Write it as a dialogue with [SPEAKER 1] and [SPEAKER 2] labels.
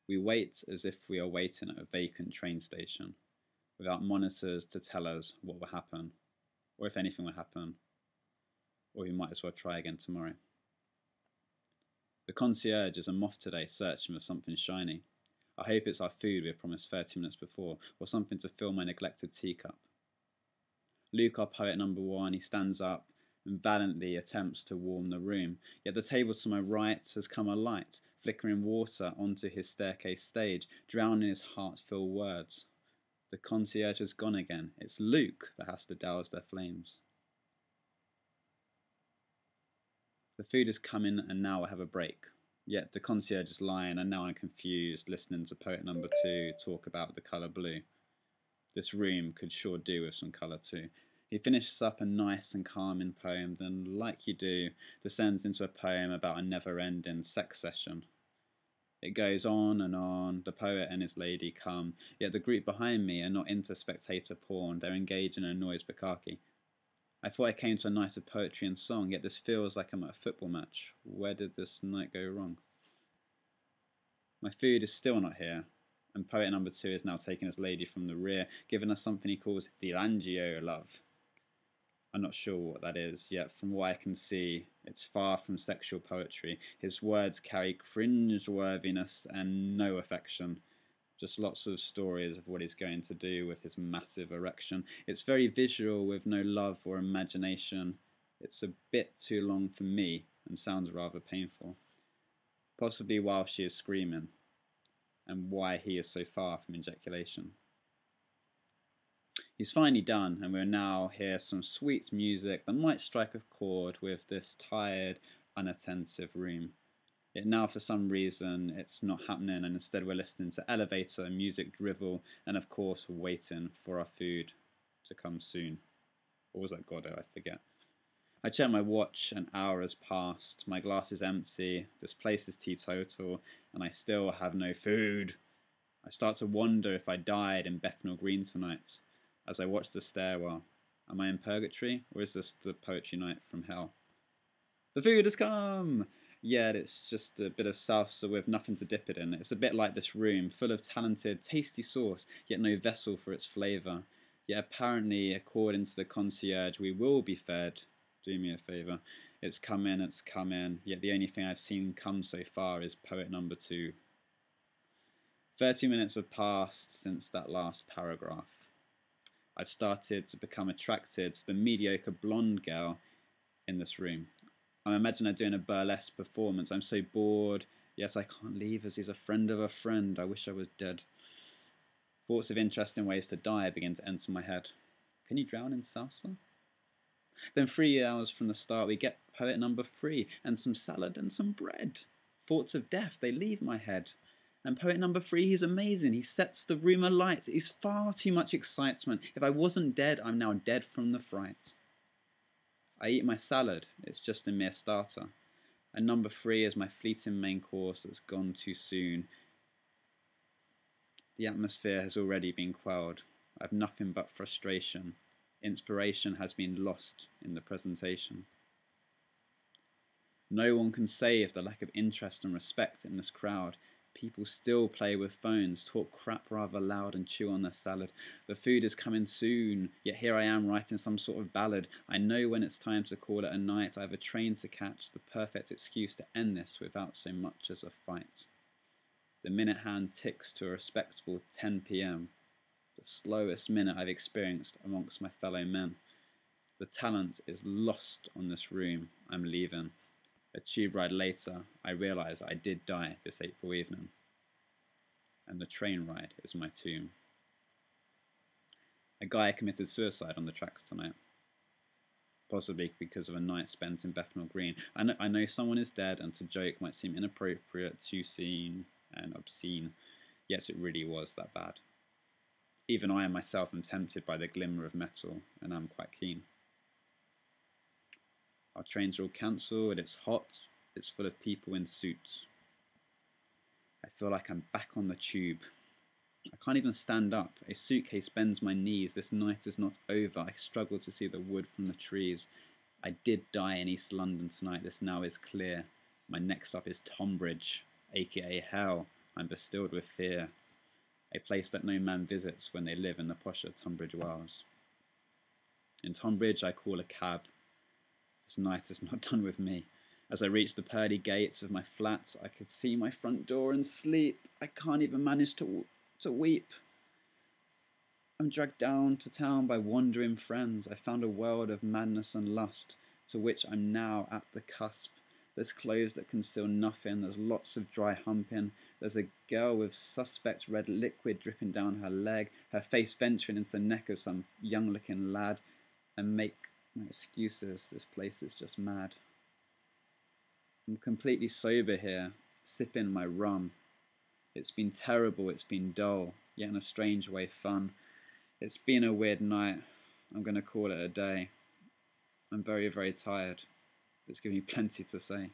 [SPEAKER 1] We wait as if we are waiting at a vacant train station, without monitors to tell us what will happen, or if anything will happen, or we might as well try again tomorrow. The concierge is a moth today, searching for something shiny. I hope it's our food we promised 30 minutes before, or something to fill my neglected teacup. Luke, our poet number one, he stands up and valiantly attempts to warm the room, yet the table to my right has come alight, flickering water onto his staircase stage, drowning his heart-filled words. The concierge has gone again. It's Luke that has to douse their flames. The food is coming and now I have a break. Yet the concierge is lying and now I'm confused, listening to poet number two talk about the colour blue. This room could sure do with some colour too. He finishes up a nice and calming poem, then, like you do, descends into a poem about a never-ending sex session. It goes on, the poet and his lady come, yet the group behind me are not into spectator porn, they're engaged in a noise bukkake. I thought I came to a night of poetry and song, yet this feels like I'm at a football match. Where did this night go wrong? My food is still not here, and poet number two is now taking his lady from the rear, giving us something he calls Dilangio love. I'm not sure what that is, yet from what I can see, it's far from sexual poetry. His words carry cringe-worthiness and no affection. Just lots of stories of what he's going to do with his massive erection. It's very visual with no love or imagination. It's a bit too long for me and sounds rather painful. Possibly while she is screaming, and why he is so far from ejaculation. He's finally done, and we'll now hear some sweet music that might strike a chord with this tired, unattentive room. Yet now, for some reason, it's not happening, and instead we're listening to elevator, music drivel, and of course, waiting for our food to come soon. Or was that Godot? I forget. I check my watch, an hour has passed, my glass is empty, this place is teetotal, and I still have no food. I start to wonder if I died in Bethnal Green tonight. As I watch the stairwell, am I in purgatory, or is this the poetry night from hell? The food has come! Yet it's just a bit of salsa with nothing to dip it in. It's a bit like this room, full of talented, tasty sauce, yet no vessel for its flavour. Yet apparently, according to the concierge, we will be fed. Do me a favour. It's coming, yet the only thing I've seen come so far is poet number two. 30 minutes have passed since that last paragraph. I've started to become attracted to the mediocre blonde girl in this room. I imagine her doing a burlesque performance. I'm so bored. Yes, I can't leave as he's a friend of a friend. I wish I was dead. Thoughts of interesting ways to die begin to enter my head. Can you drown in salsa? Then 3 hours from the start, we get poet number three and some salad and some bread. Thoughts of death, they leave my head. And poet number three, he's amazing. He sets the room alight. It's far too much excitement. If I wasn't dead, I'm now dead from the fright. I eat my salad. It's just a mere starter. And number three is my fleeting main course that's gone too soon. The atmosphere has already been quelled. I have nothing but frustration. Inspiration has been lost in the presentation. No one can save the lack of interest and respect in this crowd. People still play with phones, talk crap rather loud and chew on their salad. The food is coming soon, yet here I am writing some sort of ballad. I know when it's time to call it a night. I have a train to catch, the perfect excuse to end this without so much as a fight. The minute hand ticks to a respectable 10 p.m. The slowest minute I've experienced amongst my fellow men. The talent is lost on this room. I'm leaving. A tube ride later, I realise I did die this April evening. And the train ride is my tomb. A guy committed suicide on the tracks tonight. Possibly because of a night spent in Bethnal Green. I know someone is dead, and to joke might seem inappropriate, too soon, and obscene. Yes, it really was that bad. Even I myself am tempted by the glimmer of metal, and I'm quite keen. Our trains are all cancelled, it's hot, it's full of people in suits. I feel like I'm back on the tube. I can't even stand up. A suitcase bends my knees. This night is not over. I struggle to see the wood from the trees. I did die in East London tonight. This now is clear. My next stop is Tonbridge, aka hell. I'm bestilled with fear, a place that no man visits when they live in the posher Tunbridge Wells. In Tonbridge I call a cab. This night is not done with me. As I reach the pearly gates of my flat, I could see my front door and sleep. I can't even manage to weep. I'm dragged down to town by wandering friends. I found a world of madness and lust, to which I'm now at the cusp. There's clothes that conceal nothing, there's lots of dry humping, there's a girl with suspect red liquid dripping down her leg, her face venturing into the neck of some young-looking lad, and make my excuses, this place is just mad. I'm completely sober here, sipping my rum. It's been terrible, it's been dull, yet in a strange way fun. It's been a weird night. I'm going to call it a day. I'm very, very tired. It's given me plenty to say.